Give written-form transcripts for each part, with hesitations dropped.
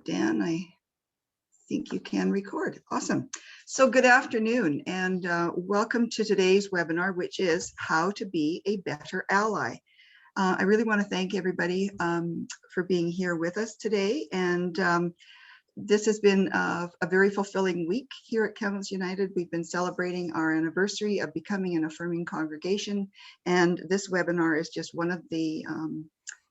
Dan, I think you can record. Awesome. So good afternoon and welcome to today's webinar, which is How to Be a Better Ally. I really want to thank everybody for being here with us today. And this has been a very fulfilling week here at Kamloops United. We've been celebrating our anniversary of becoming an affirming congregation. And this webinar is just one of the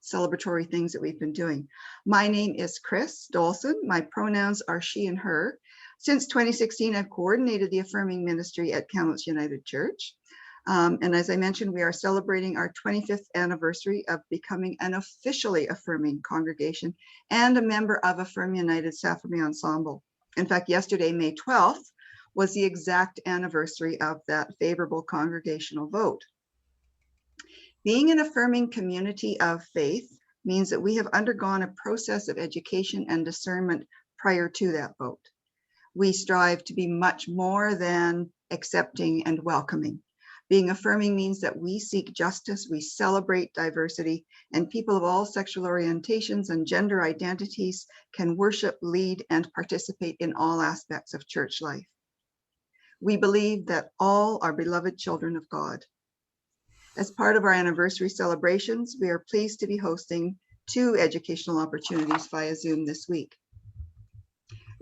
celebratory things that we've been doing. My name is Chris Dolson. My pronouns are she and her. Since 2016, I've coordinated the affirming ministry at Kamloops United Church. And as I mentioned, we are celebrating our 25th anniversary of becoming an officially affirming congregation and a member of Affirm United Safframy Ensemble. In fact, yesterday, May 12th, was the exact anniversary of that favorable congregational vote. Being an affirming community of faith means that we have undergone a process of education and discernment prior to that vote. We strive to be much more than accepting and welcoming. Being affirming means that we seek justice, we celebrate diversity, and people of all sexual orientations and gender identities can worship, lead, and participate in all aspects of church life. We believe that all are beloved children of God. As part of our anniversary celebrations, we are pleased to be hosting 2 educational opportunities via Zoom this week.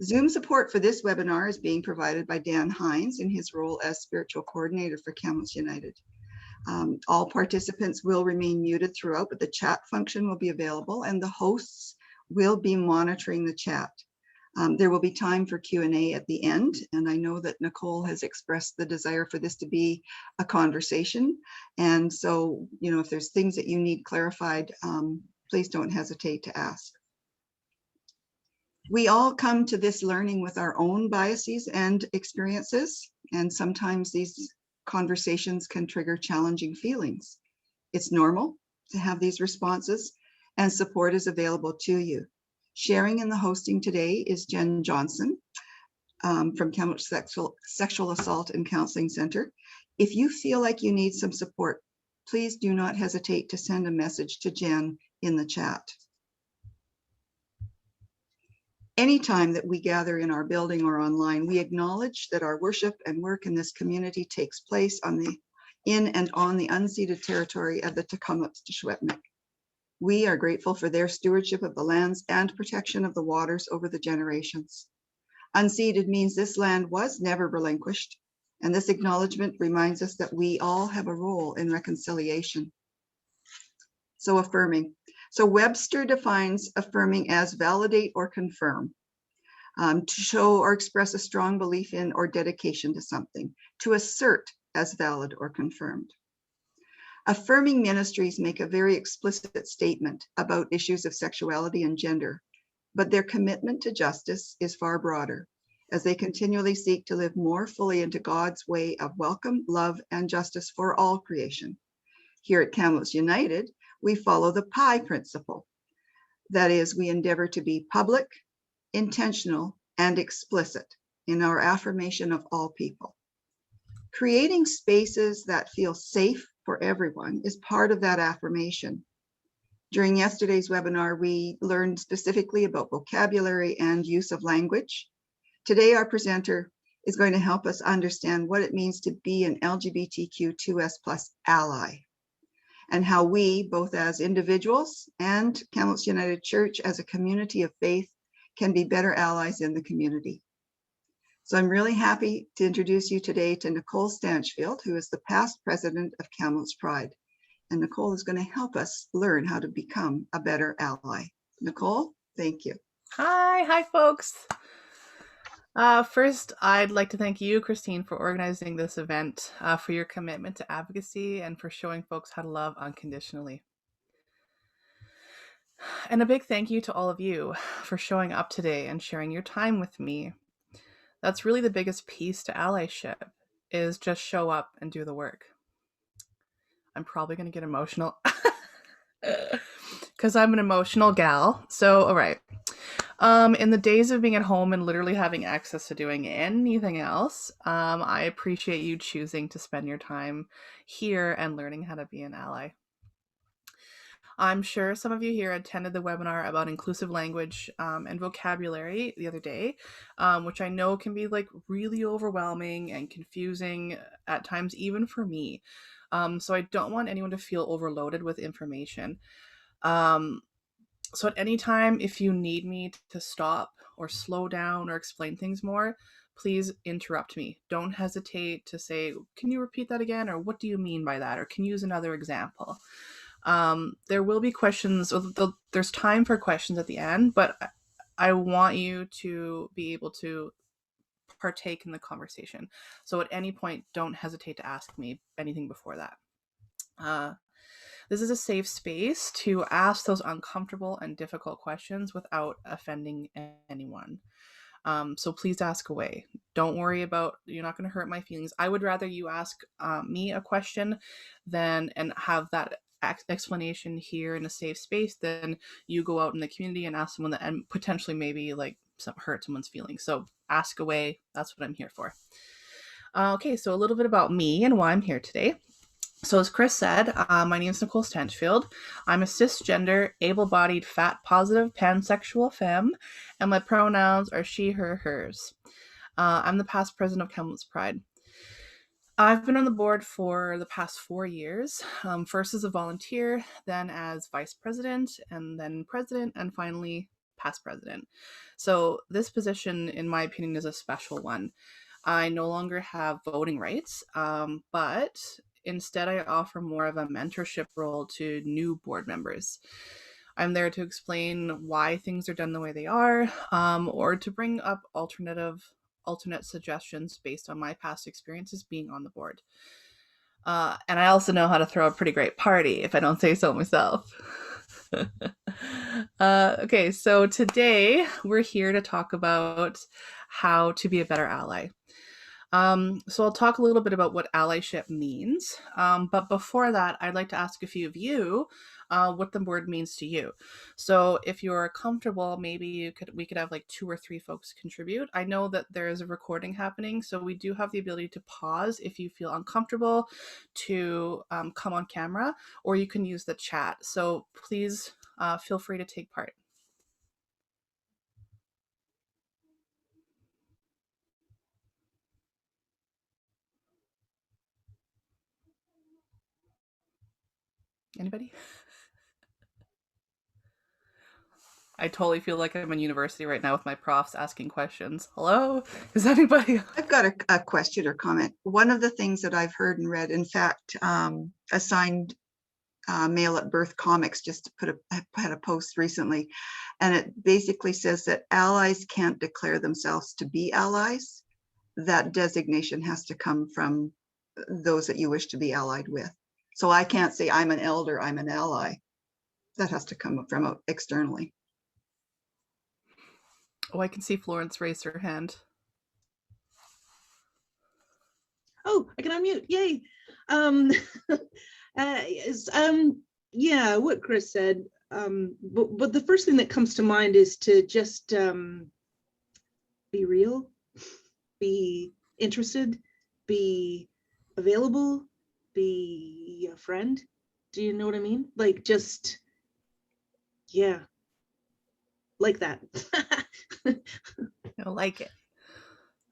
Zoom support for this webinar is being provided by Dan Hines in his role as spiritual coordinator for Kamloops United. All participants will remain muted throughout, but the chat function will be available and the hosts will be monitoring the chat. There will be time for Q&A at the end, and I know that Nicole has expressed the desire for this to be a conversation. And so, if there's things that you need clarified, please don't hesitate to ask. We all come to this learning with our own biases and experiences, and sometimes these conversations can trigger challenging feelings. It's normal to have these responses, and support is available to you. Sharing in the hosting today is Jen Johnson from Kamloops Sexual Assault and Counseling Center. If you feel like you need some support, please do not hesitate to send a message to Jen in the chat. Anytime that we gather in our building or online, we acknowledge that our worship and work in this community takes place in and on the unceded territory of the Kamloops Secwépemc. We are grateful for their stewardship of the lands and protection of the waters over the generations. Unceded means this land was never relinquished, and this acknowledgement reminds us that we all have a role in reconciliation. So affirming. So Webster defines affirming as validate or confirm, to show or express a strong belief in or dedication to something, to assert as valid or confirmed. Affirming ministries make a very explicit statement about issues of sexuality and gender, but their commitment to justice is far broader, as they continually seek to live more fully into God's way of welcome, love, and justice for all creation. Here at Kamloops United, we follow the PI principle. That is, we endeavor to be public, intentional, and explicit in our affirmation of all people. Creating spaces that feel safe for everyone is part of that affirmation. During yesterday's webinar, we learned specifically about vocabulary and use of language. Today, our presenter is going to help us understand what it means to be an LGBTQ2S+ ally, and how we, both as individuals and Kamloops United Church as a community of faith, can be better allies in the community. So I'm really happy to introduce you today to Nicole Stanchfield, who is the past president of Kamloops Pride. And Nicole is going to help us learn how to become a better ally. Nicole, thank you. Hi folks. First, I'd like to thank you, Christine, for organizing this event, for your commitment to advocacy, and for showing folks how to love unconditionally. And a big thank you to all of you for showing up today and sharing your time with me. That's really the biggest piece to allyship, is just show up and do the work. I'm probably going to get emotional because I'm an emotional gal. So, all right. In the days of being at home and literally having access to doing anything else, I appreciate you choosing to spend your time here and learning how to be an ally. I'm sure some of you here attended the webinar about inclusive language and vocabulary the other day, which I know can be like really overwhelming and confusing at times, even for me. So I don't want anyone to feel overloaded with information. So at any time, if you need me to stop or slow down or explain things more, please interrupt me. Don't hesitate to say, can you repeat that again? Or what do you mean by that? Or can you use another example? There will be questions, there's time for questions at the end, but I want you to be able to partake in the conversation. So at any point, don't hesitate to ask me anything before that. This is a safe space to ask those uncomfortable and difficult questions without offending anyone. So please ask away. Don't worry about, you're not going to hurt my feelings. I would rather you ask me a question and have that explanation here in a safe space than you go out in the community and ask someone that and potentially maybe like hurt someone's feelings. So ask away. That's what I'm here for. Okay, so a little bit about me and why I'm here today. So as Chris said, my name is Nicole Stanchfield. I'm a cisgender, able-bodied, fat-positive, pansexual femme, and my pronouns are she, her, hers. I'm the past president of Kamloops Pride. I've been on the board for the past 4 years, first as a volunteer, then as vice president, and then president, and finally past president. So this position, in my opinion, is a special one. I no longer have voting rights, but instead I offer more of a mentorship role to new board members. I'm there to explain why things are done the way they are, or to bring up alternate suggestions based on my past experiences being on the board. And I also know how to throw a pretty great party, if I don't say so myself. Okay, so today we're here to talk about how to be a better ally. So I'll talk a little bit about what allyship means. But before that, I'd like to ask a few of you what the word means to you. So if you're comfortable, maybe we could have like 2 or 3 folks contribute. I know that there is a recording happening, so we do have the ability to pause if you feel uncomfortable to come on camera, or you can use the chat. So please feel free to take part. Anybody? I totally feel like I'm in university right now with my profs asking questions. Hello? Is anybody? I've got a question or comment. One of the things that I've heard and read, in fact, assigned Male at Birth Comics just had a post recently, and it basically says that allies can't declare themselves to be allies. That designation has to come from those that you wish to be allied with. So I can't say I'm an elder, I'm an ally. That has to come from externally. Oh, I can see Florence raise her hand. Oh, I can unmute. Yay. Yeah, what Chris said. But the first thing that comes to mind is to just be real, be interested, be available, be a friend. Do you know what I mean? Like just, yeah, like that. I like it.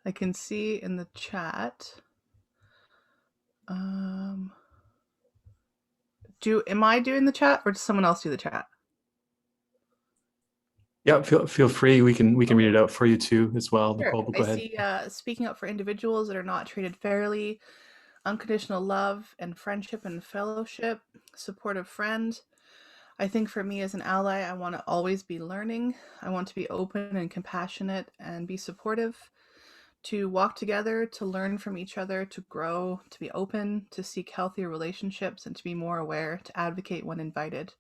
I can see in the chat. Am I doing the chat or does someone else do the chat? Yeah, feel free. We can read it out for you too as well. Sure. Nicole, but go ahead. I see speaking up for individuals that are not treated fairly, unconditional love and friendship and fellowship, supportive friend. I think for me as an ally, I want to always be learning. I want to be open and compassionate and be supportive, to walk together, to learn from each other, to grow, to be open, to seek healthier relationships, and to be more aware, to advocate when invited.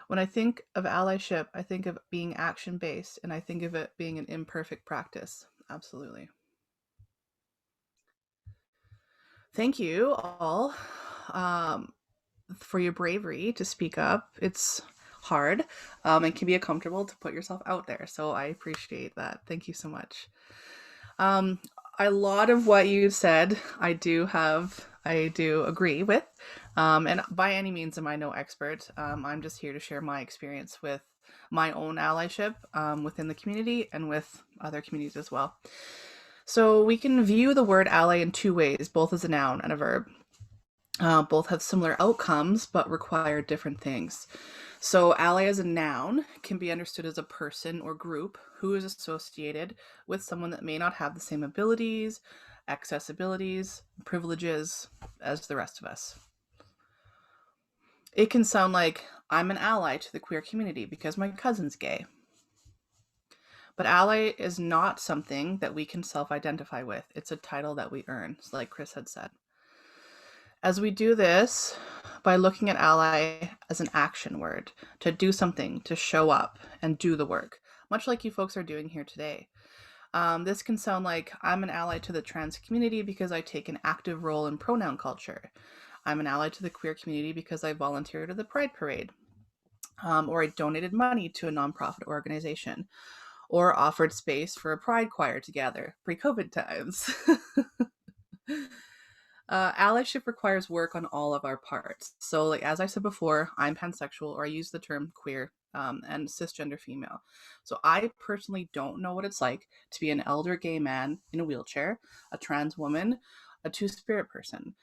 When I think of allyship, I think of being action-based, and I think of it being an imperfect practice. Absolutely. Thank you all for your bravery to speak up. It's hard and can be uncomfortable to put yourself out there. So I appreciate that. Thank you so much. A lot of what you said, I do agree with. And by any means am I no expert. I'm just here to share my experience with my own allyship within the community and with other communities as well. So we can view the word ally in two ways, both as a noun and a verb. Both have similar outcomes, but require different things. So ally as a noun can be understood as a person or group who is associated with someone that may not have the same abilities, accessibilities, privileges as the rest of us. It can sound like, I'm an ally to the queer community because my cousin's gay. But ally is not something that we can self-identify with. It's a title that we earn, like Chris had said. As we do this, by looking at ally as an action word, to do something, to show up and do the work, much like you folks are doing here today. This can sound like, I'm an ally to the trans community because I take an active role in pronoun culture. I'm an ally to the queer community because I volunteered at the Pride Parade. Or I donated money to a nonprofit organization, or offered space for a pride choir to gather, pre-COVID times. Allyship requires work on all of our parts. So, like as I said before, I'm pansexual, or I use the term queer and cisgender female. So I personally don't know what it's like to be an elder gay man in a wheelchair, a trans woman, a two-spirit person.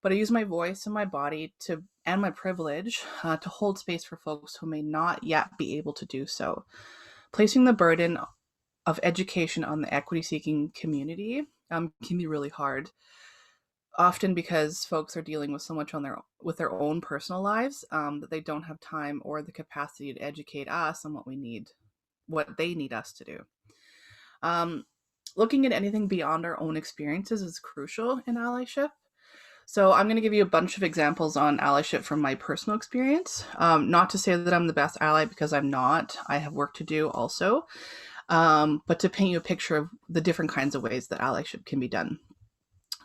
But I use my voice and my body and my privilege to hold space for folks who may not yet be able to do so. Placing the burden of education on the equity-seeking community can be really hard, often because folks are dealing with so much with their own personal lives that they don't have time or the capacity to educate us on what they need us to do. Looking at anything beyond our own experiences is crucial in allyship. So I'm going to give you a bunch of examples on allyship from my personal experience. Not to say that I'm the best ally, because I'm not. I have work to do also. But to paint you a picture of the different kinds of ways that allyship can be done.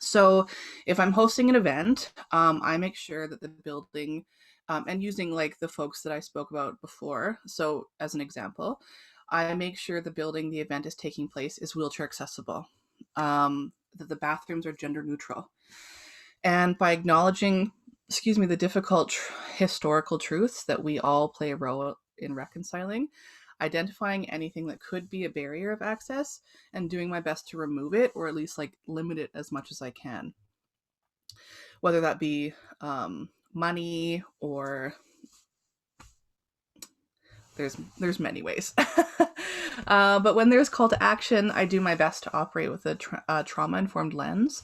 So if I'm hosting an event, I make sure that the building, and using like the folks that I spoke about before. So as an example, I make sure the building the event is taking place is wheelchair accessible, that the bathrooms are gender neutral. And by acknowledging, the difficult historical truths that we all play a role in reconciling, identifying anything that could be a barrier of access, and doing my best to remove it, or at least like limit it as much as I can. Whether that be money, or there's many ways. But when there's call to action, I do my best to operate with a trauma-informed lens.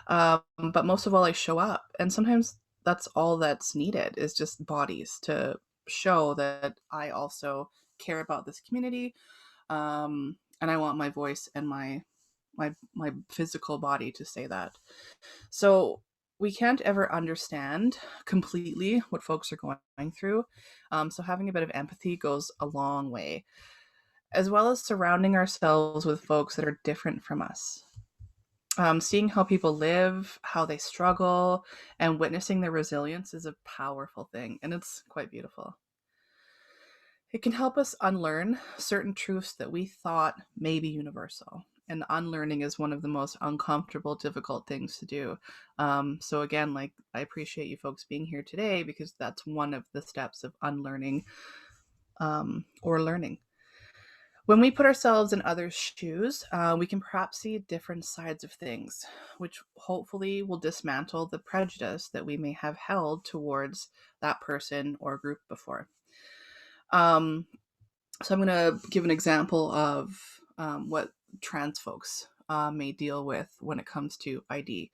But most of all, I show up. And sometimes that's all that's needed, is just bodies to show that I also care about this community. And I want my voice and my physical body to say that. So we can't ever understand completely what folks are going through. So having a bit of empathy goes a long way, as well as surrounding ourselves with folks that are different from us. Seeing how people live, how they struggle, and witnessing their resilience is a powerful thing, and it's quite beautiful. It can help us unlearn certain truths that we thought may be universal. And unlearning is one of the most uncomfortable, difficult things to do. So again, like, I appreciate you folks being here today, because that's one of the steps of unlearning or learning. When we put ourselves in others' shoes, we can perhaps see different sides of things, which hopefully will dismantle the prejudice that we may have held towards that person or group before. So I'm going to give an example of what trans folks may deal with when it comes to ID.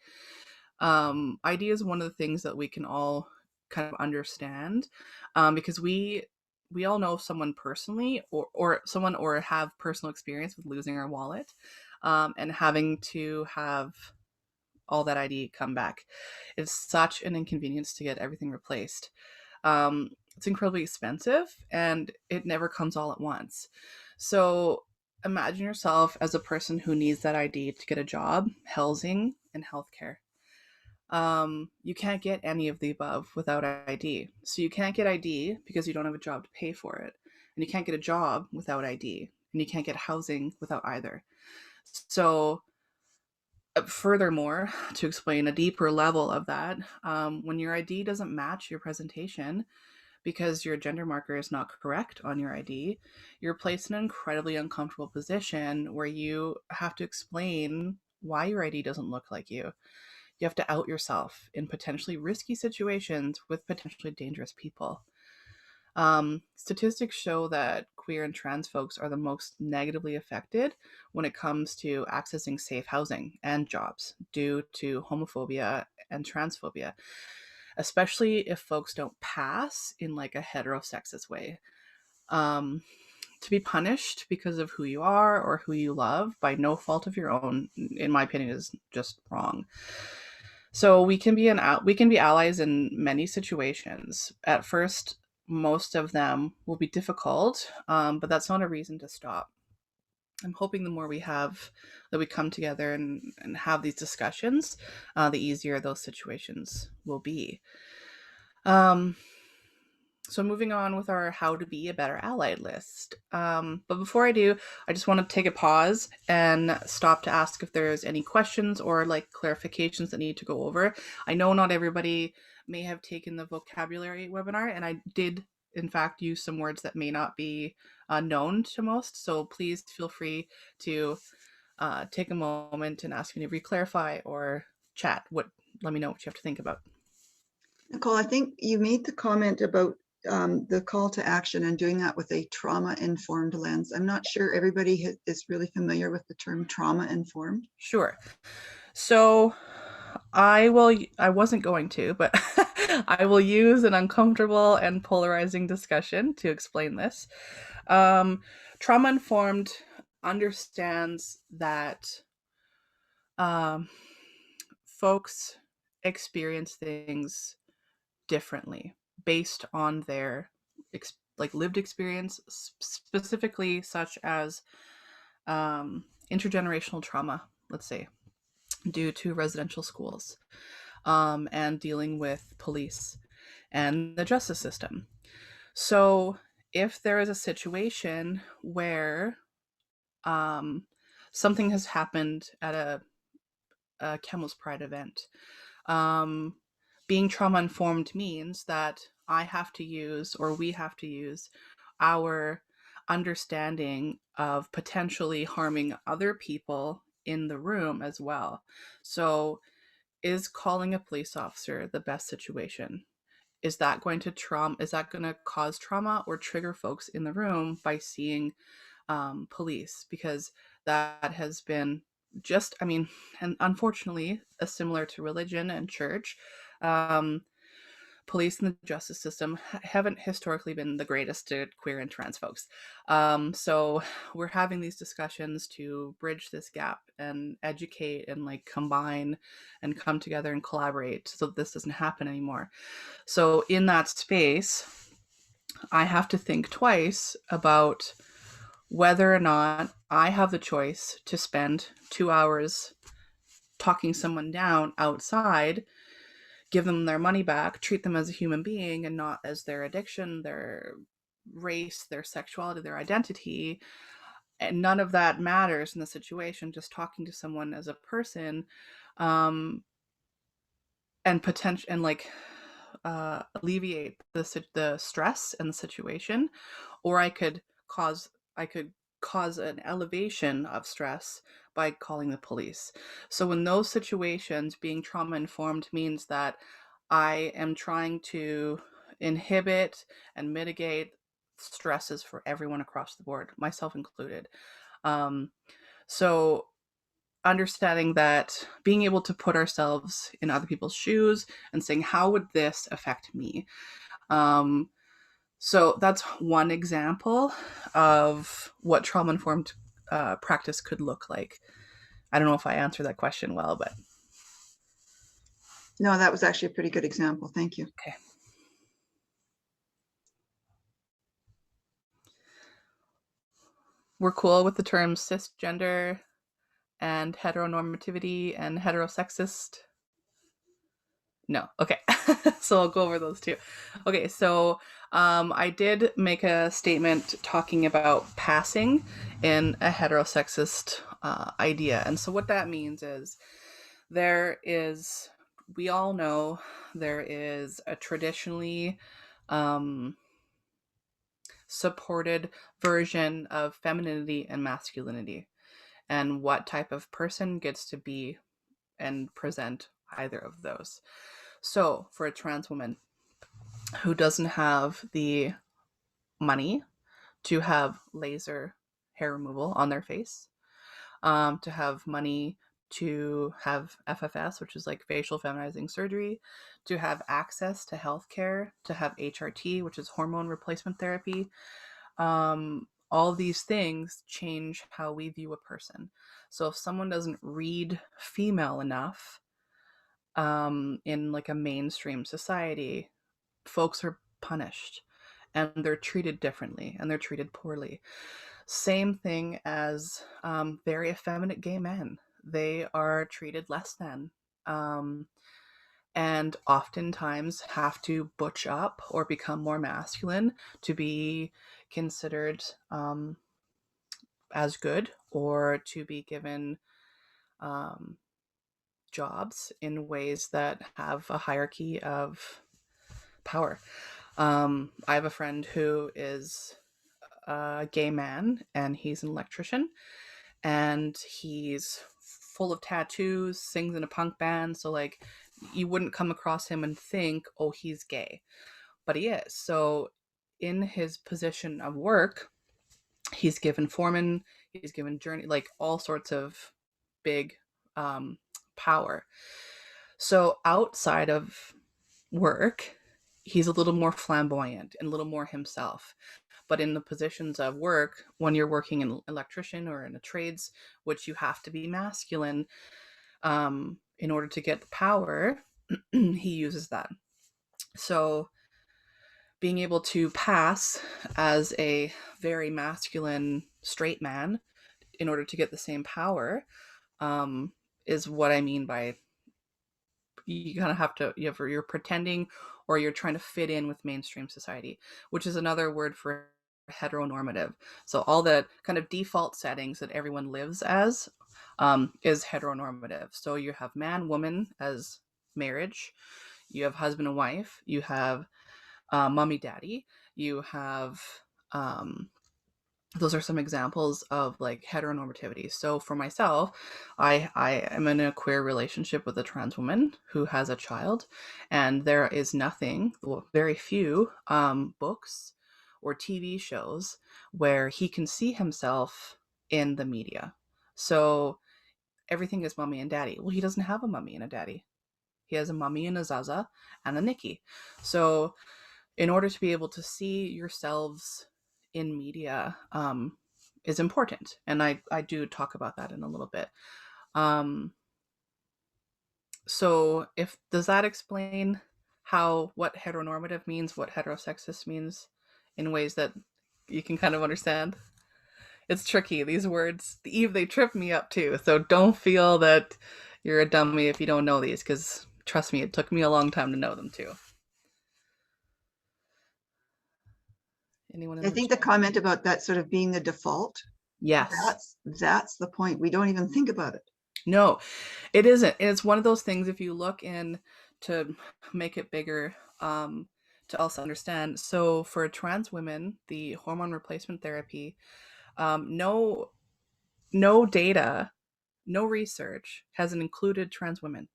ID is one of the things that we can all kind of understand, because we all know someone personally, or someone, or have personal experience with losing our wallet, and having to have all that ID come back. It's such an inconvenience to get everything replaced. It's incredibly expensive, and it never comes all at once. So imagine yourself as a person who needs that ID to get a job, housing, and healthcare. You can't get any of the above without ID. So you can't get ID because you don't have a job to pay for it. And you can't get a job without ID. And you can't get housing without either. So Furthermore, to explain a deeper level of that, when your ID doesn't match your presentation because your gender marker is not correct on your ID, you're placed in an incredibly uncomfortable position where you have to explain why your ID doesn't look like you. You have to out yourself in potentially risky situations with potentially dangerous people. Statistics show that queer and trans folks are the most negatively affected when it comes to accessing safe housing and jobs due to homophobia and transphobia, especially if folks don't pass in like a heterosexist way. To be punished because of who you are or who you love by no fault of your own, in my opinion, is just wrong. So we can be allies in many situations. At first, most of them will be difficult, but that's not a reason to stop. I'm hoping the more we come together and have these discussions, the easier those situations will be. So moving on with our how to be a better ally list. But before I do, I just want to take a pause and stop to ask if there's any questions or like clarifications that need to go over. I know not everybody may have taken the vocabulary webinar, and I did in fact use some words that may not be known to most. So please feel free to take a moment and ask me to re-clarify or chat. Let me know what you have to think about. Nicole, I think you made the comment about the call to action and doing that with a trauma-informed lens. I'm not sure everybody is really familiar with the term trauma-informed. Sure. So I wasn't going to, but I will use an uncomfortable and polarizing discussion to explain this. Trauma-informed understands that folks experience things differently based on their lived experience, specifically such as intergenerational trauma, let's say, due to residential schools, and dealing with police and the justice system. So if there is a situation where something has happened at a Kamloops Pride event, being trauma-informed means that I have to use, or we have to use, our understanding of potentially harming other people in the room as well. So is calling a police officer the best situation? Is that going to cause trauma or trigger folks in the room by seeing police? Because that has been and unfortunately, similar to religion and church, police and the justice system haven't historically been the greatest to queer and trans folks. So we're having these discussions to bridge this gap and educate and like combine and come together and collaborate so that this doesn't happen anymore. So in that space, I have to think twice about whether or not I have the choice to spend 2 hours talking someone down outside, give them their money back, treat them as a human being and not as their addiction, their race, their sexuality, their identity. And none of that matters in the situation, just talking to someone as a person, and potential and like alleviate the stress and the situation, or I could cause an elevation of stress by calling the police. So in those situations, being trauma informed means that I am trying to inhibit and mitigate stresses for everyone across the board, myself included. So understanding that, being able to put ourselves in other people's shoes and saying, how would this affect me? So that's one example of what trauma-informed practice could look like. I don't know if I answered that question well, but. No, that was actually a pretty good example. Thank you. Okay. We're cool with the terms cisgender and heteronormativity and heterosexist? No. Okay. So I'll go over those two. Okay. So I did make a statement talking about passing in a heterosexist idea. And so what that means is we all know there is a traditionally supported version of femininity and masculinity, and what type of person gets to be and present either of those. So for a trans woman who doesn't have the money to have laser hair removal on their face, to have money to have FFS, which is like facial feminizing surgery, to have access to healthcare, to have HRT, which is hormone replacement therapy. All these things change how we view a person. So if someone doesn't read female enough in like a mainstream society, folks are punished and they're treated differently and they're treated poorly. Same thing as very effeminate gay men. They are treated less than, and oftentimes have to butch up or become more masculine to be considered as good, or to be given jobs in ways that have a hierarchy of power. I have a friend who is a gay man, and he's an electrician, and he's full of tattoos, sings in a punk band. So like, you wouldn't come across him and think, oh, he's gay, but he is. So in his position of work, he's given foreman, he's given journey, like all sorts of big power. So outside of work, he's a little more flamboyant and a little more himself. But in the positions of work, when you're working in electrician or in a trades, which you have to be masculine in order to get the power, he uses that. So being able to pass as a very masculine straight man in order to get the same power is what I mean by you kind of have to, you're pretending, or you're trying to fit in with mainstream society, which is another word for heteronormative. So all the kind of default settings that everyone lives as is heteronormative. So you have man, woman as marriage, you have husband and wife, you have mommy, daddy, you have those are some examples of like heteronormativity. So for myself, I am in a queer relationship with a trans woman who has a child, and there is nothing, well, very few books or TV shows where he can see himself in the media. So everything is mommy and daddy. Well, he doesn't have a mommy and a daddy. He has a mommy and a Zaza and a Nikki. So in order to be able to see yourselves in media is important. And I do talk about that in a little bit. So does that explain what heteronormative means, what heterosexist means, in ways that you can kind of understand? It's tricky. These words, they trip me up too. So don't feel that you're a dummy if you don't know these, because trust me, it took me a long time to know them too. Anyone in I think the comment about that sort of being the default, yes, that's the point. We don't even think about it. No, it isn't. It's one of those things, if you look in to make it bigger, to also understand. So for trans women, the hormone replacement therapy, no data, no research has included trans women.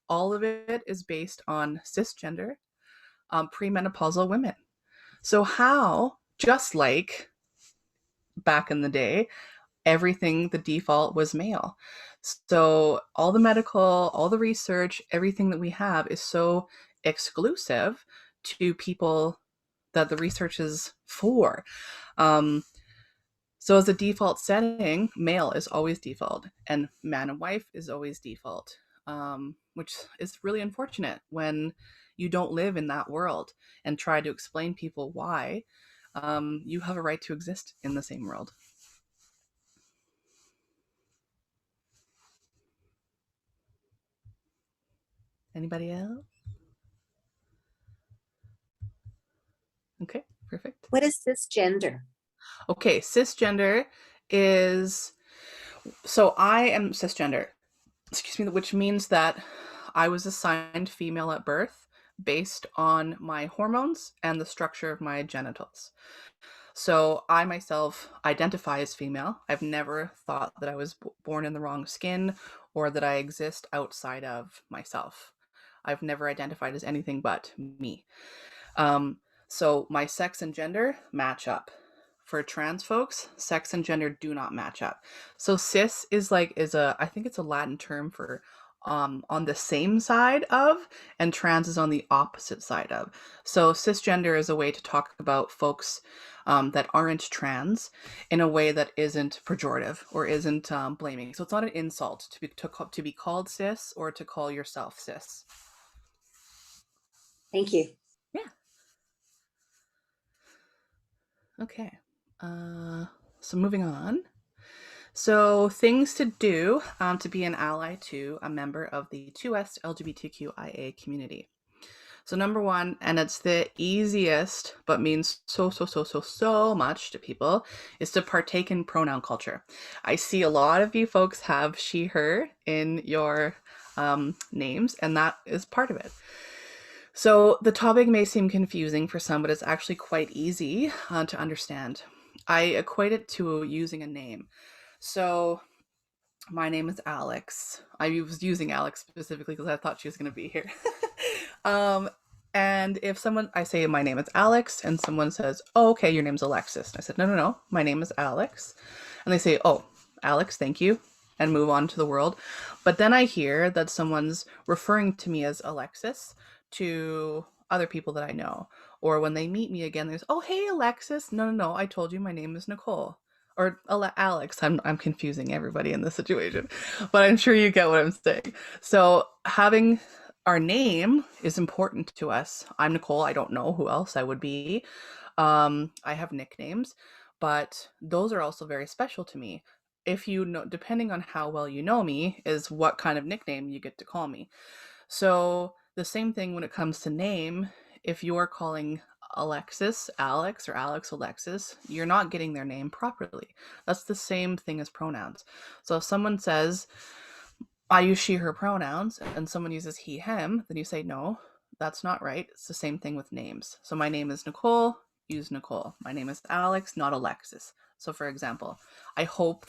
All of it is based on cisgender, premenopausal women. So how, just like back in the day, everything, the default was male. So all the medical, all the research, everything that we have is so exclusive to people that the research is for. So as a default setting, male is always default, and man and wife is always default, which is really unfortunate when you don't live in that world and try to explain people why you have a right to exist in the same world. Anybody else? Okay, perfect. What is cisgender? Okay, cisgender is, so I am cisgender. which means that I was assigned female at birth based on my hormones and the structure of my genitals. So I myself identify as female. I've never thought that I was born in the wrong skin or that I exist outside of myself. I've never identified as anything but me. So my sex and gender match up. For trans folks, sex and gender do not match up. So cis is I think it's a Latin term for on the same side of, and trans is on the opposite side of. So cisgender is a way to talk about folks that aren't trans in a way that isn't pejorative or isn't blaming. So it's not an insult to be called cis or to call yourself cis. Thank you. Yeah. Okay. So moving on. So things to do to be an ally to a member of the 2S LGBTQIA community. So number one, and it's the easiest, but means so much to people, is to partake in pronoun culture. I see a lot of you folks have she, her in your names, and that is part of it. So the topic may seem confusing for some, but it's actually quite easy to understand. I equate it to using a name. So my name is Alex. I was using Alex specifically because I thought she was going to be here. And if I say my name is Alex and someone says, oh, okay, your name's Alexis. And I said, no, my name is Alex. And they say, oh, Alex, thank you, and move on to the world. But then I hear that someone's referring to me as Alexis to other people that I know. Or when they meet me again, there's, oh, hey, Alexis. No, I told you my name is Nicole. Or Alex. I'm confusing everybody in this situation, but I'm sure you get what I'm saying. So having our name is important to us. I'm Nicole. I don't know who else I would be. I have nicknames, but those are also very special to me. If you know, depending on how well you know me, is what kind of nickname you get to call me. So the same thing when it comes to name. If you're calling Alexis Alex or Alex Alexis, you're not getting their name properly. That's the same thing as pronouns. So if someone says, I use she, her pronouns, and someone uses he, him, then you say, no, that's not right. It's the same thing with names. So my name is Nicole, use Nicole. My name is Alex, not Alexis. So for example, I hope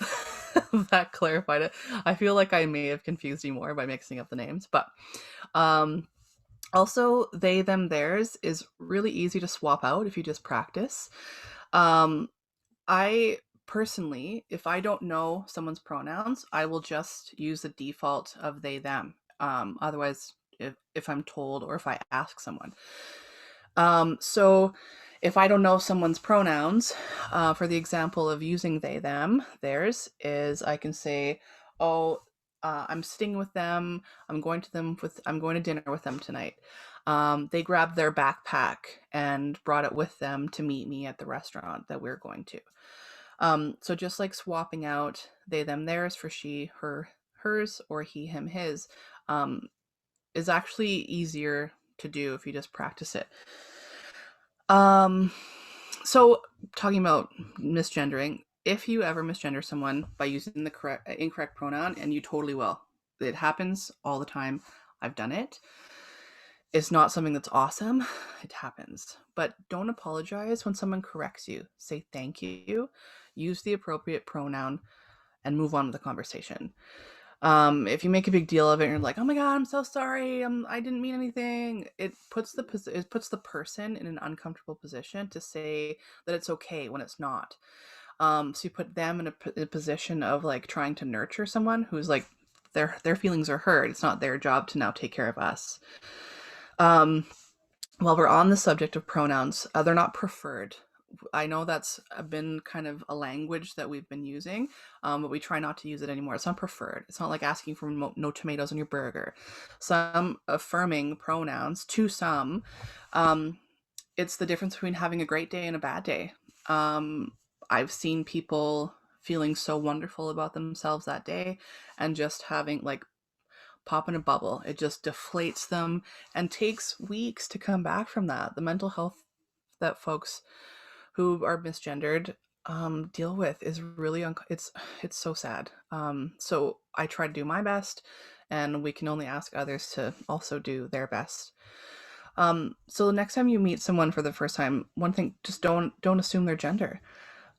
that clarified it. I feel like I may have confused you more by mixing up the names, but also, they, them, theirs is really easy to swap out if you just practice. I personally, if I don't know someone's pronouns, I will just use the default of they, them. Otherwise, if I'm told or if I ask someone. So if I don't know someone's pronouns, for the example of using they, them, theirs is I can say, oh, I'm sitting with them. I'm going to dinner with them tonight. They grabbed their backpack and brought it with them to meet me at the restaurant that we're going to. So just like swapping out they, them, theirs for she, her, hers, or he, him, his, is actually easier to do if you just practice it. So talking about misgendering, if you ever misgender someone by using the incorrect pronoun, and you totally will, it happens all the time. I've done it. It's not something that's awesome. It happens. But don't apologize when someone corrects you. Say thank you, use the appropriate pronoun, and move on with the conversation. If you make a big deal of it and you're like, oh my God, I'm so sorry, I didn't mean anything, it puts the person in an uncomfortable position to say that it's okay when it's not. So you put them in a position of like trying to nurture someone who's like, their feelings are hurt. It's not their job to now take care of us. While we're on the subject of pronouns, they're not preferred. I know that's been kind of a language that we've been using, but we try not to use it anymore. It's not preferred. It's not like asking for no tomatoes on your burger. Some affirming pronouns to some, it's the difference between having a great day and a bad day. I've seen people feeling so wonderful about themselves that day and just having like pop in a bubble. It just deflates them and takes weeks to come back from that. The mental health that folks who are misgendered deal with is really it's so sad. So I try to do my best, and we can only ask others to also do their best. So the next time you meet someone for the first time, one thing, just don't assume their gender.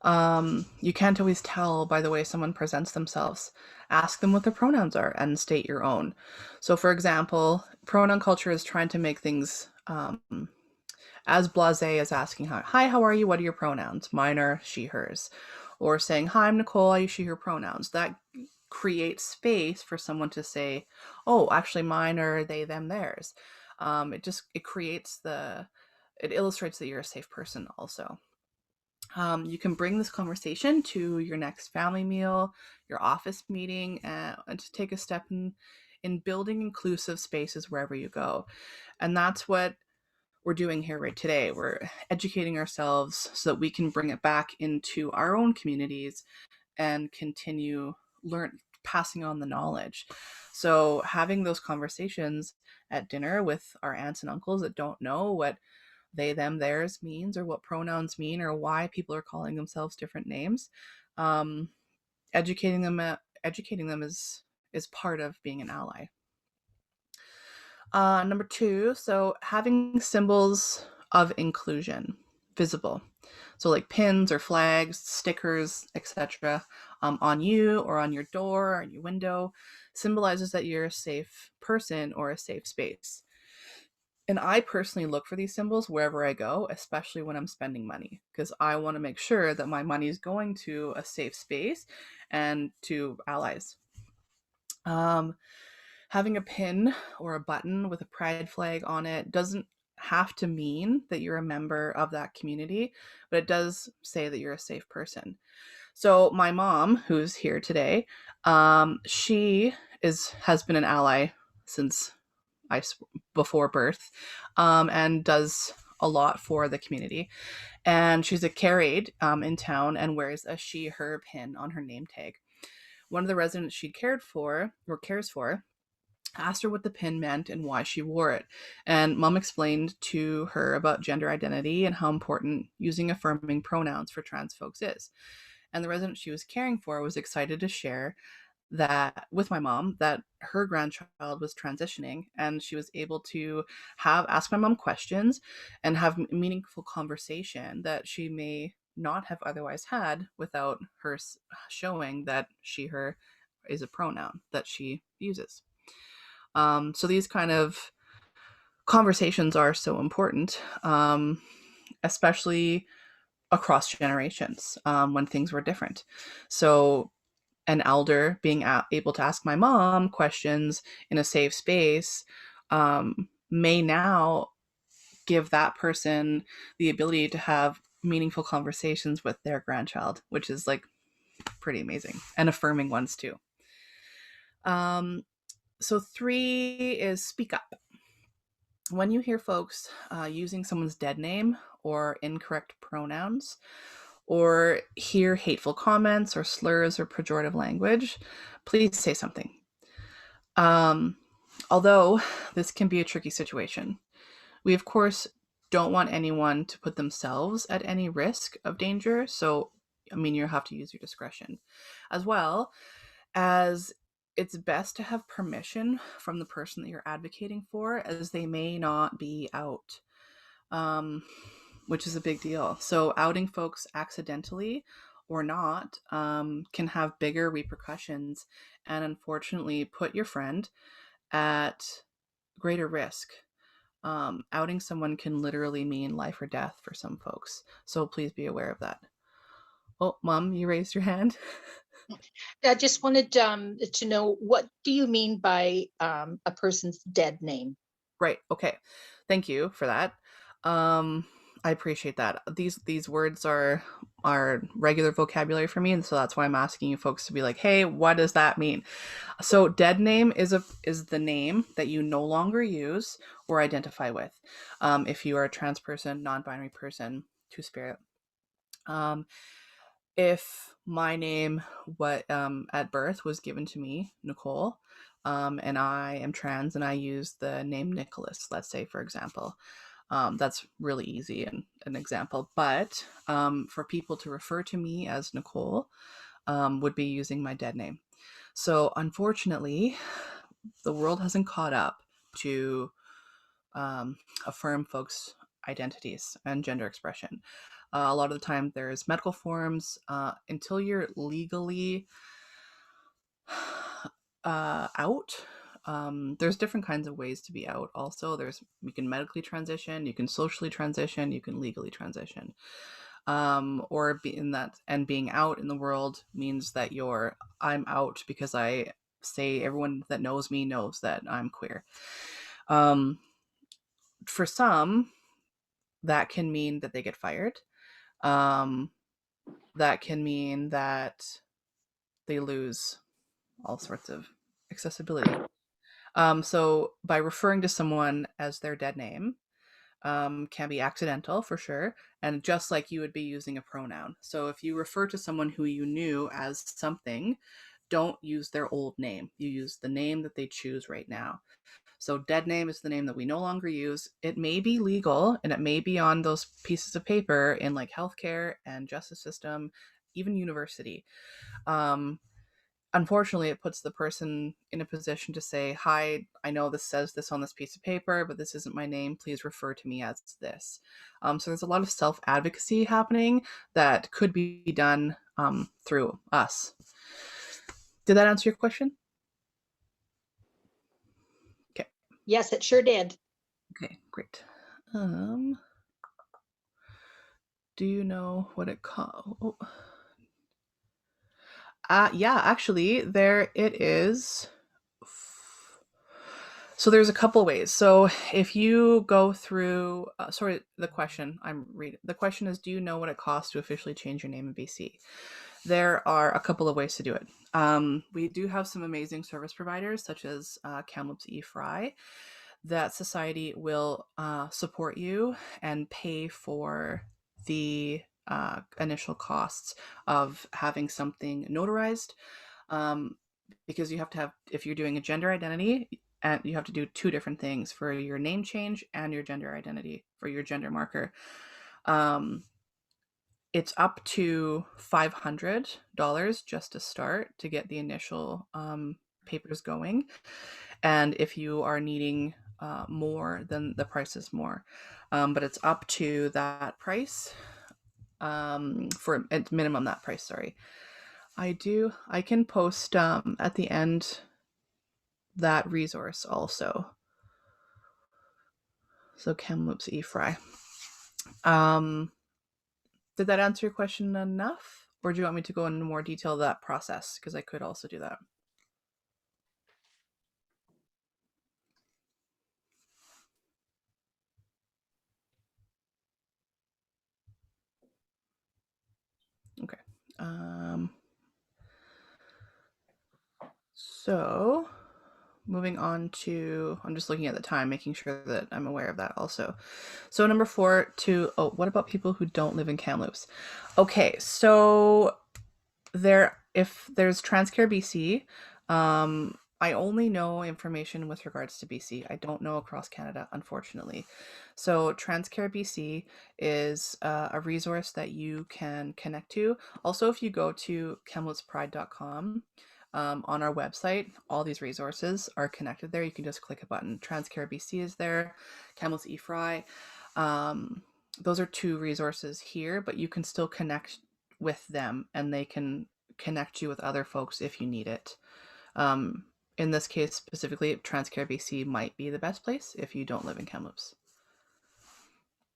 You can't always tell by the way someone presents themselves. Ask them what their pronouns are and state your own. So for example, pronoun culture is trying to make things as blasé as asking, hi, how are you? What are your pronouns? Mine are she, hers. Or saying, hi, I'm Nicole, I use she, her pronouns. That creates space for someone to say, oh, actually mine are they, them, theirs. It illustrates that you're a safe person also. You can bring this conversation to your next family meal, your office meeting, and to take a step in building inclusive spaces wherever you go. And that's what we're doing here right today. We're educating ourselves so that we can bring it back into our own communities and continue passing on the knowledge. So having those conversations at dinner with our aunts and uncles that don't know what they, them, theirs means, or what pronouns mean, or why people are calling themselves different names, educating them is part of being an ally. Number 2, so having symbols of inclusion visible. So like pins or flags, stickers, etc. On you or on your door or on your window symbolizes that you're a safe person or a safe space. And I personally look for these symbols wherever I go, especially when I'm spending money, because I want to make sure that my money is going to a safe space and to allies. Having a pin or a button with a pride flag on it doesn't have to mean that you're a member of that community, but it does say that you're a safe person. So my mom, who's here today, she has been an ally since before birth, and does a lot for the community. And she's a care aide in town and wears a she, her pin on her name tag. One of the residents she cares for asked her what the pin meant and why she wore it. And Mom explained to her about gender identity and how important using affirming pronouns for trans folks is. And the resident she was caring for was excited to share that with my mom that her grandchild was transitioning, and she was able to ask my mom questions and have meaningful conversation that she may not have otherwise had without her showing that she, her is a pronoun that she uses. So these kind of conversations are so important, especially across generations, when things were different. So an elder being able to ask my mom questions in a safe space may now give that person the ability to have meaningful conversations with their grandchild, which is like pretty amazing, and affirming ones too. So 3 is speak up. When you hear folks using someone's dead name or incorrect pronouns, or hear hateful comments or slurs or pejorative language, please say something. Although this can be a tricky situation, we of course don't want anyone to put themselves at any risk of danger. So, I mean, you have to use your discretion, as well as it's best to have permission from the person that you're advocating for, as they may not be out, which is a big deal. So outing folks accidentally or not can have bigger repercussions, and unfortunately put your friend at greater risk. Outing someone can literally mean life or death for some folks. So please be aware of that. Oh, Mom, you raised your hand. I just wanted to know, what do you mean by a person's dead name? Right. Okay. Thank you for that. I appreciate that. These words are regular vocabulary for me, and so that's why I'm asking you folks to be like, hey, what does that mean? So dead name is the name that you no longer use or identify with. If you are a trans person, non-binary person, two-spirit. If my name at birth was given to me, Nicole, and I am trans and I use the name Nicholas, let's say, for example, That's really easy and an example. But for people to refer to me as Nicole would be using my dead name. So unfortunately, the world hasn't caught up to affirm folks' identities and gender expression. A lot of the time, there's medical forms until you're legally out. There's different kinds of ways to be out. Also, you can medically transition, you can socially transition, you can legally transition. Or being out in the world means that I'm out because I say everyone that knows me knows that I'm queer. For some, that can mean that they get fired. That can mean that they lose all sorts of accessibility. So by referring to someone as their dead name can be accidental for sure, and just like you would be using a pronoun. So if you refer to someone who you knew as something, don't use their old name. You use the name that they choose right now. So dead name is the name that we no longer use. It may be legal and it may be on those pieces of paper in like healthcare and justice system, even university. Unfortunately, it puts the person in a position to say, hi, I know this says this on this piece of paper, but this isn't my name. Please refer to me as this. So there's a lot of self-advocacy happening that could be done through us. Did that answer your question? Okay. Yes, it sure did. Okay, great. Do you know what it called? Oh. Yeah, actually, there it is. So there's a couple ways. So if you go through, the question I'm reading, the question is, do you know what it costs to officially change your name in BC? There are a couple of ways to do it. We do have some amazing service providers, such as Kamloops eFry, that society will support you and pay for the initial costs of having something notarized. Because you have to have, if you're doing a gender identity, and you have to do two different things for your name change and your gender identity for your gender marker. It's up to $500 just to start to get the initial papers going. And if you are needing more, then the price is more. But it's up to that price for at minimum that price, sorry. I can post at the end that resource also. So Kamloops eFry. Did that answer your question enough? Or do you want me to go into more detail of that process? Because I could also do that. Okay. So moving on to, I'm just looking at the time, making sure that I'm aware of that also. So number 4, what about people who don't live in Kamloops? Okay, so if there's Transcare BC, I only know information with regards to BC. I don't know across Canada, unfortunately. So Transcare BC is a resource that you can connect to. Also, if you go to kamloopspride.com, on our website, all these resources are connected there. You can just click a button. Transcare BC is there, Kamloops eFry. Those are 2 resources here, but you can still connect with them and they can connect you with other folks if you need it. In this case specifically, Transcare BC might be the best place if you don't live in Kamloops.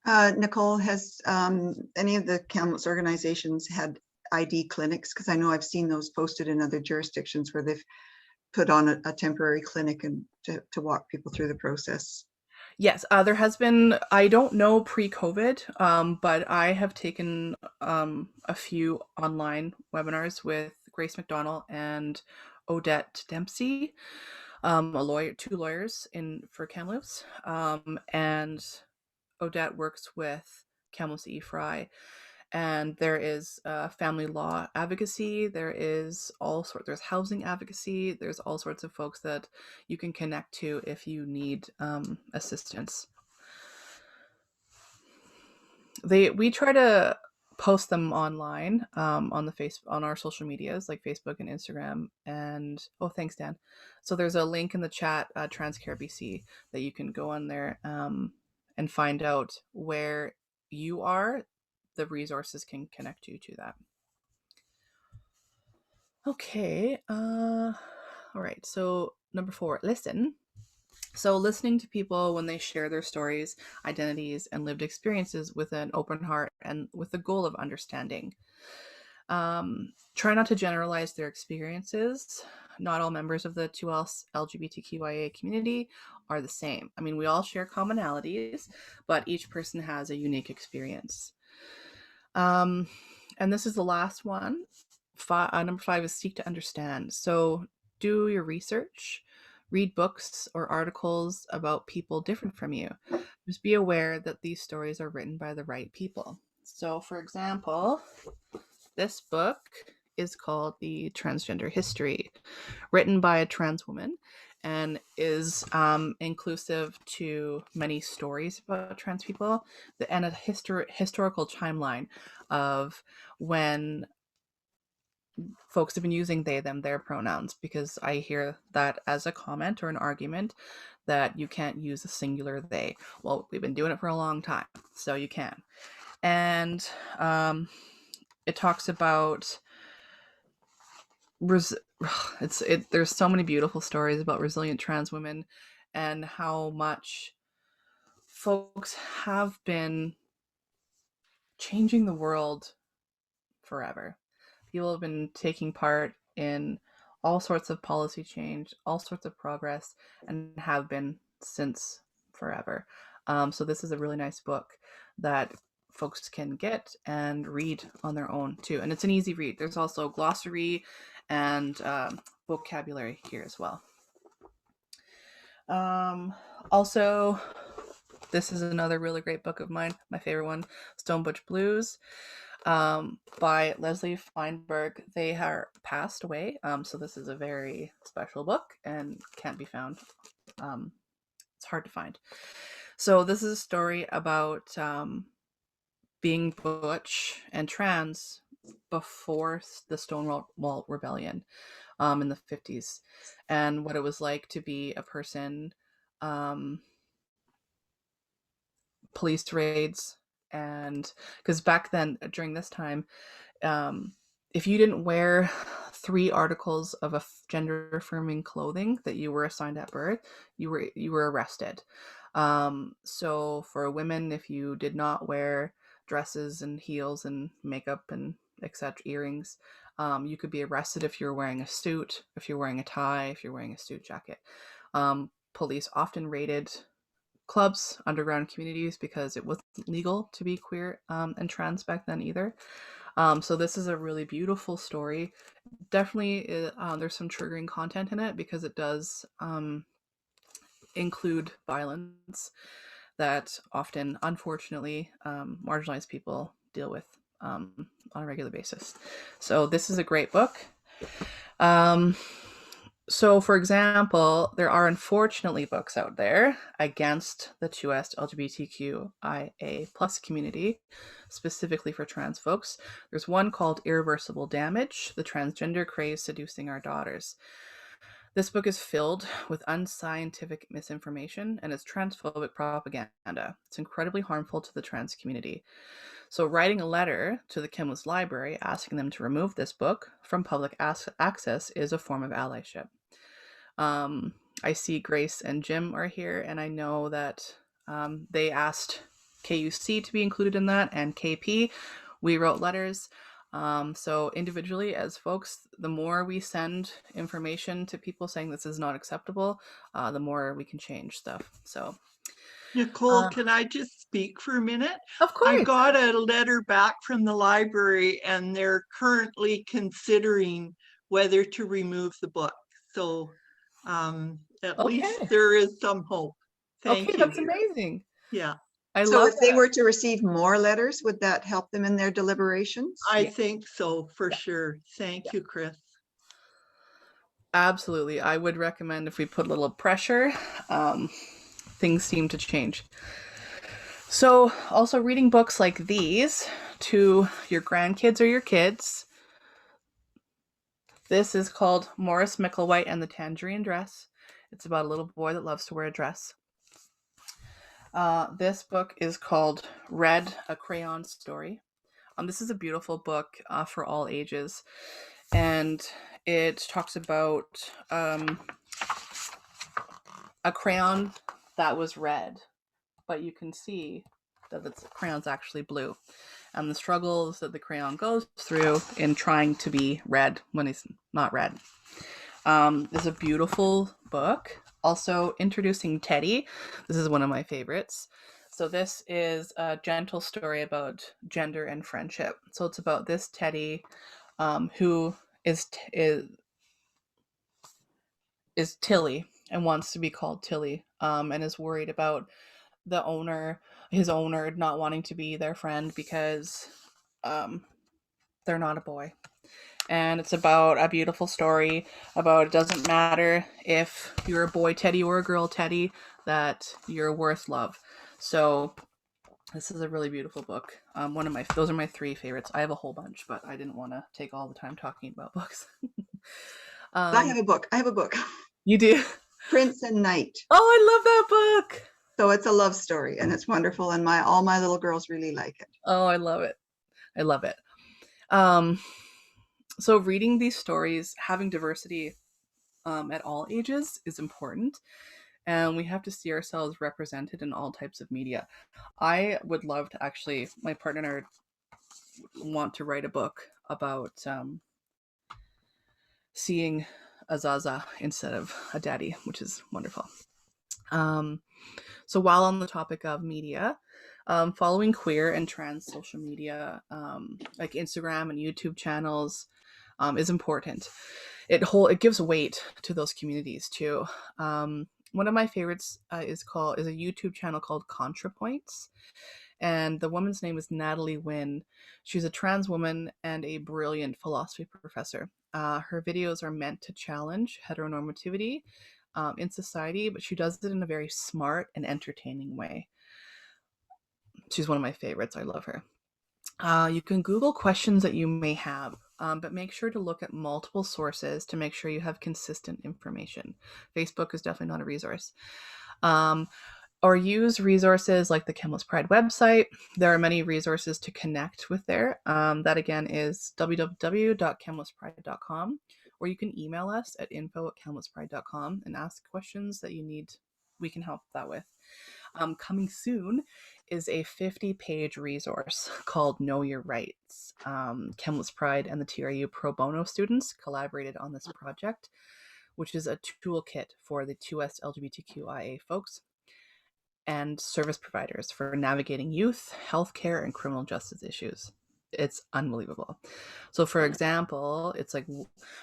Nicole, has any of the Kamloops organizations had ID clinics? Because I know I've seen those posted in other jurisdictions where they've put on a temporary clinic and to walk people through the process. Yes, there has been, I don't know pre-COVID, but I have taken a few online webinars with Grace McDonald and Odette Dempsey, two lawyers for Kamloops, and Odette works with Kamloops eFry, and there is family law advocacy. There's housing advocacy. There's all sorts of folks that you can connect to if you need assistance. we try to post them online on our social medias like Facebook and Instagram. And oh, thanks, Dan. So there's a link in the chat, Transcare BC, that you can go on there and find out where you are. The resources can connect you to that. Okay. All right. So number 4, listen. So listening to people when they share their stories, identities, and lived experiences with an open heart and with the goal of understanding. Try not to generalize their experiences. Not all members of the 2L LGBTQIA community are the same. I mean, we all share commonalities, but each person has a unique experience. And this is the last one. Number 5 is seek to understand. So do your research. Read books or articles about people different from you. Just be aware that these stories are written by the right people. So, for example, this book is called The Transgender History, written by a trans woman, and is inclusive to many stories about trans people and a historical timeline of when folks have been using they, them, their pronouns, because I hear that as a comment or an argument that you can't use a singular they. Well, we've been doing it for a long time, so you can. And it talks about there's so many beautiful stories about resilient trans women and how much folks have been changing the world forever. People have been taking part in all sorts of policy change, all sorts of progress, and have been since forever. So this is a really nice book that folks can get and read on their own too. And it's an easy read. There's also glossary and vocabulary here as well. Also, this is another really great book of mine, my favorite one, Stone Butch Blues, by Leslie Feinberg. They are passed away, so this is a very special book and can't be found. It's hard to find. So this is a story about being butch and trans before the Stonewall Rebellion in the 50s, and what it was like to be a person, police raids, and because back then during this time, if you didn't wear 3 articles of a gender affirming clothing that you were assigned at birth, you were arrested. So for women, if you did not wear dresses and heels and makeup and etc., earrings, you could be arrested if you're wearing a suit, if you're wearing a tie, if you're wearing a suit jacket. Police often raided clubs, underground communities, because it wasn't legal to be queer and trans back then either. So this is a really beautiful story. Definitely there's some triggering content in it because it does include violence that often, unfortunately, marginalized people deal with on a regular basis. So this is a great book. So, for example, there are unfortunately books out there against the 2S LGBTQIA plus community, specifically for trans folks. There's one called Irreversible Damage, The Transgender Craze Seducing Our Daughters. This book is filled with unscientific misinformation and is transphobic propaganda. It's incredibly harmful to the trans community. So writing a letter to the Kamloops Library asking them to remove this book from public access is a form of allyship. I see Grace and Jim are here, and I know that they asked KUC to be included in that, and KP. We wrote letters. So individually, as folks, the more we send information to people saying this is not acceptable, the more we can change stuff. So, Nicole, can I just speak for a minute? of course. I got a letter back from the library and they're currently considering whether to remove the book. So at least there is some hope. Thank you. That's amazing. Yeah. So if they were to receive more letters, would that help them in their deliberations? I think so, for sure. Thank you, Chris. Absolutely. I would recommend if we put a little pressure, things seem to change. So also reading books like these to your grandkids or your kids. This is called Maurice Micklewhite and the Tangerine Dress. It's about a little boy that loves to wear a dress. This book is called Red, a Crayon Story. This is a beautiful book for all ages. And it talks about a crayon that was red, but you can see that the crayon's actually blue, and the struggles that the crayon goes through in trying to be red when it's not red. It's a beautiful book. Also introducing Teddy. This is one of my favorites. So this is a gentle story about gender and friendship. So it's about this Teddy who is Tilly and wants to be called Tilly, and is worried about his owner not wanting to be their friend because they're not a boy. And it's about a beautiful story about it doesn't matter if you're a boy Teddy or a girl Teddy, that you're worth love. So this is a really beautiful book. Those are my 3 favorites. I have a whole bunch, but I didn't want to take all the time talking about books. I have a book. You do? Prince and Knight. Oh, I love that book. So it's a love story and it's wonderful. And all my little girls really like it. Oh, I love it. I love it. So reading these stories, having diversity at all ages is important. And we have to see ourselves represented in all types of media. I would love to actually, my partner and I want to write a book about seeing a Zaza instead of a daddy, which is wonderful. So while on the topic of media, following queer and trans social media, like Instagram and YouTube channels, is important. It gives weight to those communities too. One of my favorites is a YouTube channel called ContraPoints, and the woman's name is Natalie Nguyen. She's a trans woman and a brilliant philosophy professor. Her videos are meant to challenge heteronormativity in society, but she does it in a very smart and entertaining way. She's one of my favorites. I love her. You can Google questions that you may have, but make sure to look at multiple sources to make sure you have consistent information. Facebook is definitely not a resource. Or use resources like the Kamloops Pride website. There are many resources to connect with there. That again is www.kamloopspride.com, or you can email us at info@kamloopspride.com and ask questions that you need. We can help that with. Coming soon is a 50-page resource called Know Your Rights. Kamloops Pride and the TRU pro bono students collaborated on this project, which is a toolkit for the 2S LGBTQIA folks and service providers for navigating youth, healthcare, and criminal justice issues. It's unbelievable. So for example, it's like,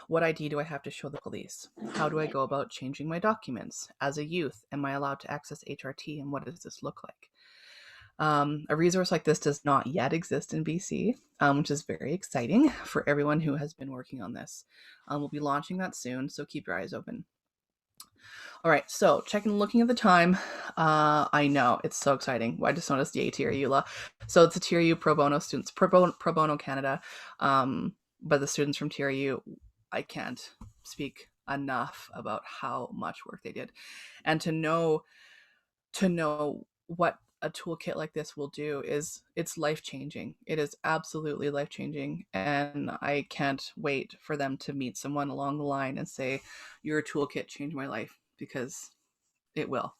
what ID do I have to show the police? How do I go about changing my documents? As a youth, am I allowed to access HRT, and what does this look like? A resource like this does not yet exist in BC, which is very exciting for everyone who has been working on this. We'll be launching that soon, so keep your eyes open. All right, so looking at the time, I know it's so exciting. I just noticed the TRU law. So it's the TRU pro bono students, pro bono Canada, but the students from TRU, I can't speak enough about how much work they did, and to know what a toolkit like this will do it's life-changing. It is absolutely life-changing, and I can't wait for them to meet someone along the line and say, your toolkit changed my life, because it will.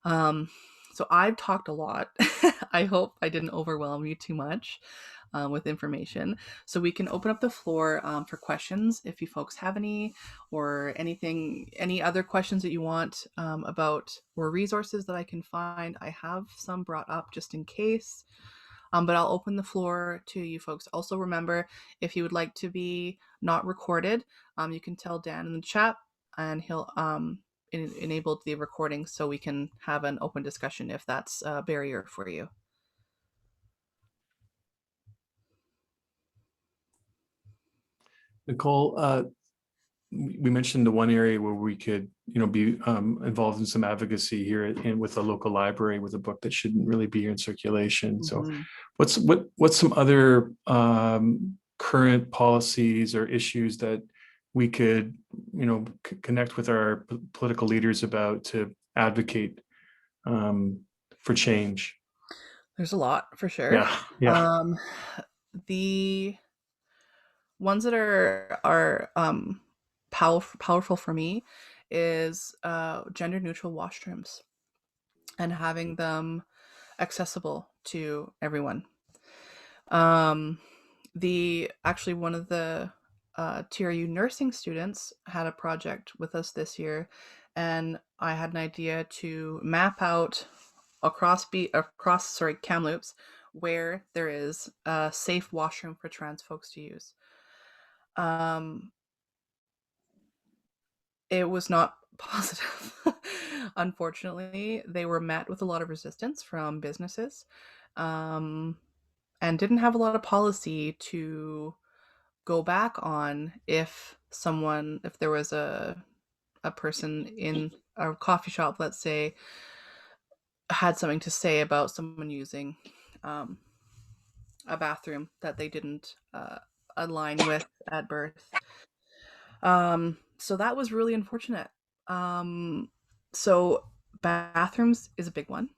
So I've talked a lot. I hope I didn't overwhelm you too much with information. So we can open up the floor for questions if you folks have any, or any other questions that you want about, or resources that I can find. I have some brought up just in case, but I'll open the floor to you folks. Also remember, if you would like to be not recorded, you can tell Dan in the chat, and he'll enable the recording so we can have an open discussion if that's a barrier for you. Nicole, we mentioned the one area where we could, be involved in some advocacy here and with a local library with a book that shouldn't really be in circulation. So what's some other current policies or issues that we could, connect with our political leaders about to advocate for change? There's a lot for sure. Yeah. The ones that are powerful for me is gender neutral washrooms and having them accessible to everyone. Actually one of the TRU nursing students had a project with us this year, and I had an idea to map out across Kamloops where there is a safe washroom for trans folks to use. It was not positive. Unfortunately, they were met with a lot of resistance from businesses, and didn't have a lot of policy to go back on if there was a person in a coffee shop, let's say, had something to say about someone using a bathroom that they didn't align with at birth. So that was really unfortunate. So bathrooms is a big one,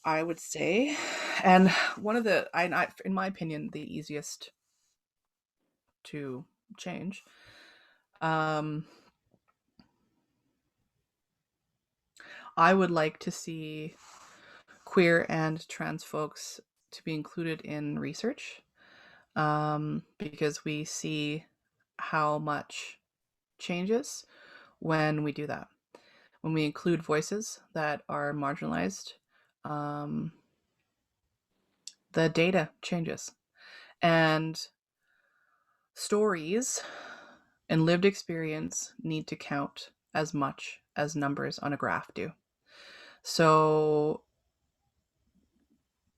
I would say. And one of the, in my opinion, the easiest to change. I would like to see queer and trans folks to be included in research, because we see how much changes when we do that. When we include voices that are marginalized, the data changes. And stories and lived experience need to count as much as numbers on a graph do. So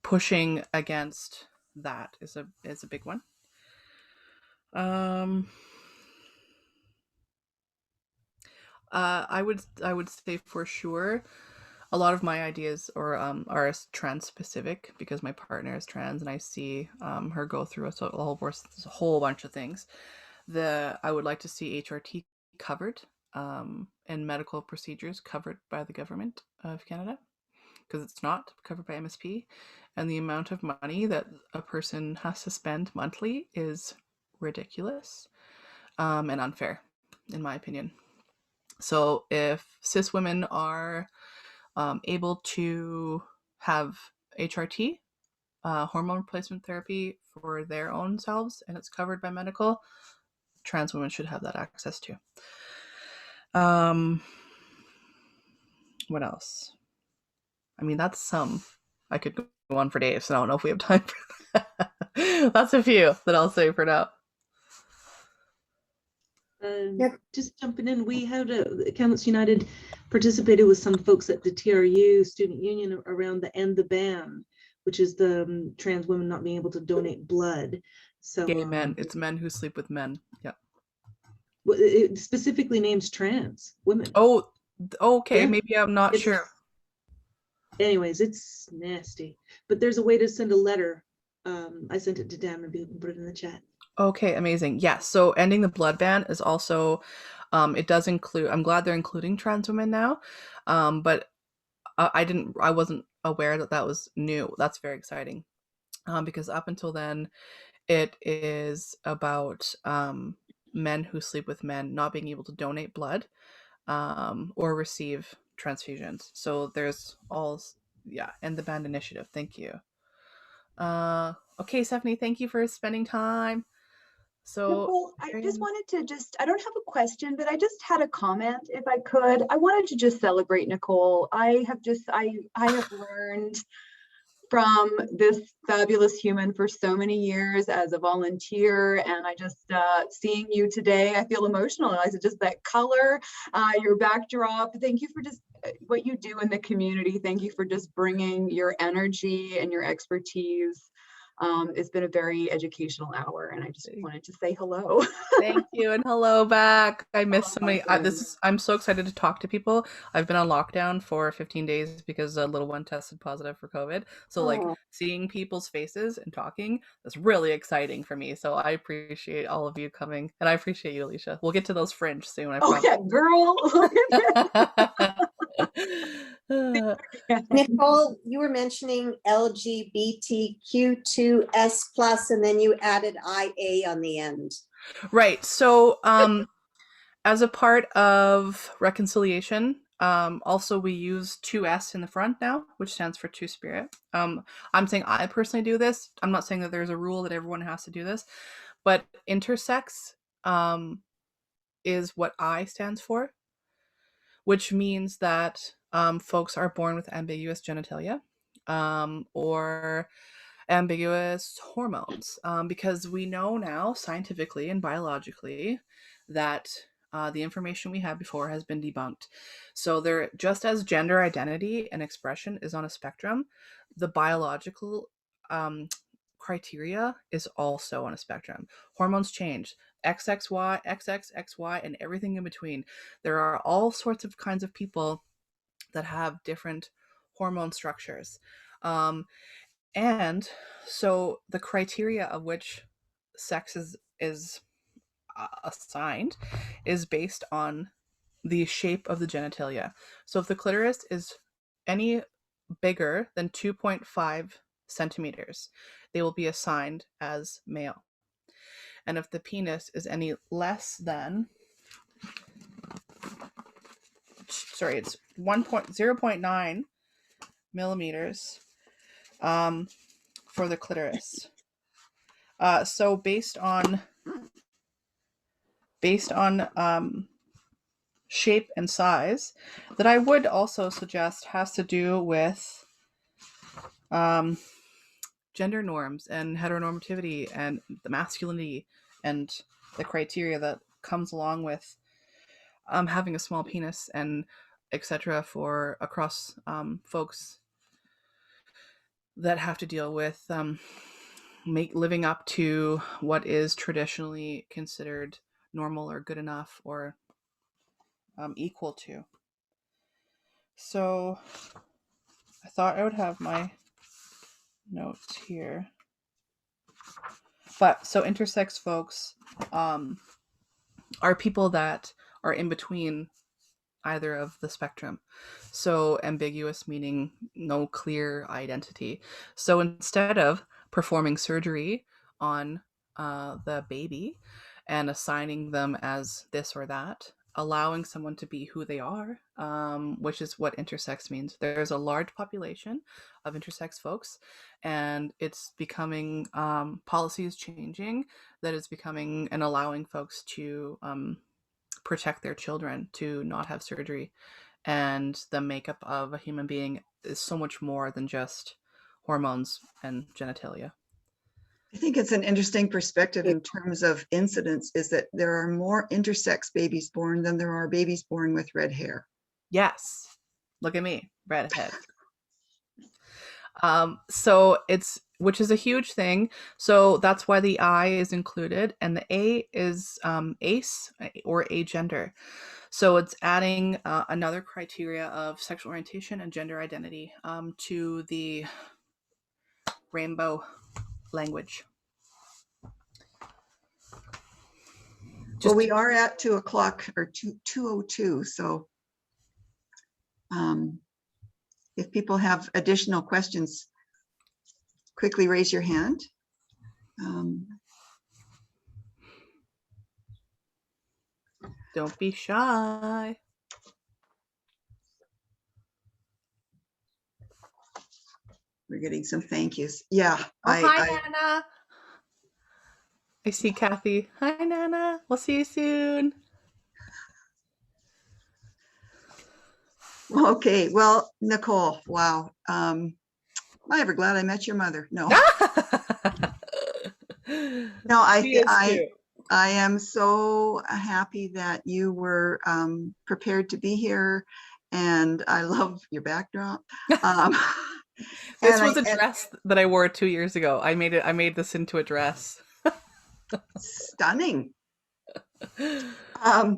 pushing against that is a big one. I would say for sure a lot of my ideas are trans specific, because my partner is trans and I see her go through a whole bunch of things. I would like to see HRT covered, and medical procedures covered by the government of Canada, because it's not covered by MSP, and the amount of money that a person has to spend monthly is ridiculous and unfair, in my opinion. So if cis women are able to have HRT, hormone replacement therapy for their own selves, and it's covered by medical, trans women should have that access to. What else? I mean, that's some. I could go on for days, so I don't know if we have time for that. That's a few that I'll say for now. Just jumping in, we had Kamloops United participated with some folks at the TRU student union around the End the Ban, which is the trans women not being able to donate blood. So gay men, it's men who sleep with men. Yeah. It specifically names trans women. Oh, okay. Yeah. Maybe I'm not It's, sure. Anyways, it's nasty. But there's a way to send a letter. I sent it to Dan, and people can put it in the chat. Okay, amazing. Yes, yeah, so ending the blood ban is also, it does include, I'm glad they're including trans women now, but I wasn't aware that that was new. That's very exciting, because up until then, it is about men who sleep with men not being able to donate blood or receive transfusions. So there's and the band initiative. Thank you. Okay, Stephanie, thank you for spending time. So Nicole, I just wanted to I don't have a question, but I just had a comment, if I could. I wanted to just celebrate Nicole. I have learned from this fabulous human for so many years as a volunteer, and I just seeing you today, I feel emotional. I said, just that color, your backdrop. Thank you for just what you do in the community. Thank you for just bringing your energy and your expertise It's been a very educational hour, and I just wanted to say hello. Thank you, and hello back. I miss so many. I'm so excited to talk to people. I've been on lockdown for 15 days because a little one tested positive for COVID. So like seeing people's faces and talking, that's really exciting for me. So I appreciate all of you coming, and I appreciate you, Alicia. We'll get to those fringe soon. I promise. Yeah, girl. Nicole, you were mentioning LGBTQ2S+, and then you added IA on the end. Right. So as a part of reconciliation, also we use 2S in the front now, which stands for Two-Spirit. I'm saying I personally do this. I'm not saying that there's a rule that everyone has to do this, but intersex is what I stands for, which means that folks are born with ambiguous genitalia or ambiguous hormones, because we know now scientifically and biologically that the information we had before has been debunked. So there, just as gender identity and expression is on a spectrum, the biological criteria is also on a spectrum. Hormones change. XXY, XXXY, and everything in between. There are all sorts of kinds of people that have different hormone structures. And so the criteria of which sex is assigned is based on the shape of the genitalia. So if the clitoris is any bigger than 2.5 centimeters, they will be assigned as male. And if the penis is any less than, sorry, it's 0.9 millimeters for the clitoris. So based on shape and size, that I would also suggest has to do with gender norms and heteronormativity and the masculinity and the criteria that comes along with having a small penis and etc. for across folks that have to deal with living up to what is traditionally considered normal or good enough or equal to. So I thought I would have my notes here. But so intersex folks are people that are in between either of the spectrum. So ambiguous meaning no clear identity. So instead of performing surgery on the baby and assigning them as this or that, allowing someone to be who they are, which is what intersex means. There's a large population of intersex folks, and it's becoming, policy is changing, that is becoming and allowing folks to protect their children, to not have surgery. And the makeup of a human being is so much more than just hormones and genitalia. I think it's an interesting perspective in terms of incidence, is that there are more intersex babies born than there are babies born with red hair. Yes. Look at me, redhead. So it's, which is a huge thing. So that's why the I is included, and the A is ace or agender. So it's adding another criteria of sexual orientation and gender identity to the rainbow language. Well, we are at 2 o'clock or 2:02. So if people have additional questions, quickly raise your hand. Don't be shy. We're getting some thank yous. Yeah. Hi, Nana. I see Kathy. Hi, Nana. We'll see you soon. Okay. Well, Nicole, wow. I'm ever glad I met your mother. No. No, I am so happy that you were prepared to be here, and I love your backdrop. This And was a dress that I wore 2 years ago. I made this into a dress. Stunning. I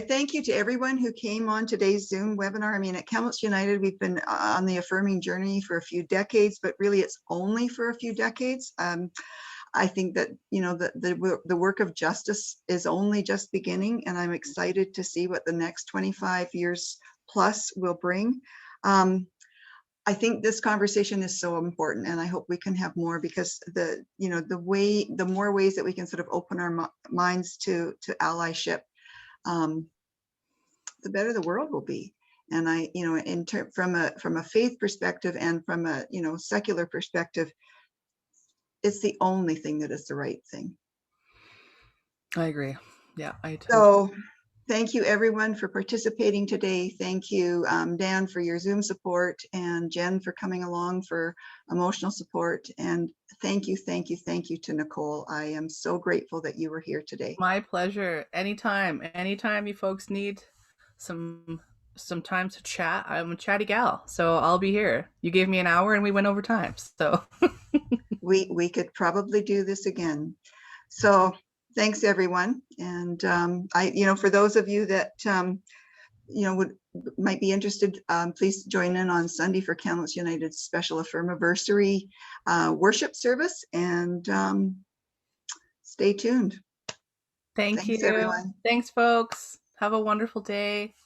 thank you to everyone who came on today's Zoom webinar. I mean, at Kamloops United, we've been on the affirming journey for a few decades, but really it's only for a few decades. I think that, the work of justice is only just beginning, and I'm excited to see what the next 25 years plus will bring. I think this conversation is so important, and I hope we can have more, because the more ways that we can sort of open our minds to allyship, the better the world will be. And from a faith perspective and from a secular perspective, it's the only thing that is the right thing. I agree. Yeah, I totally. So thank you everyone for participating today. Thank you, Dan, for your Zoom support, and Jen for coming along for emotional support. And thank you to Nicole. I am so grateful that you were here today. My pleasure. Anytime you folks need some time to chat, I'm a chatty gal, so I'll be here. You gave me an hour and we went over time, so. we could probably do this again. So thanks everyone. And for those of you that might be interested, please join in on Sunday for Kamloops United's special Affirmiversary worship service, and stay tuned. Thanks, everyone. Thanks, folks. Have a wonderful day.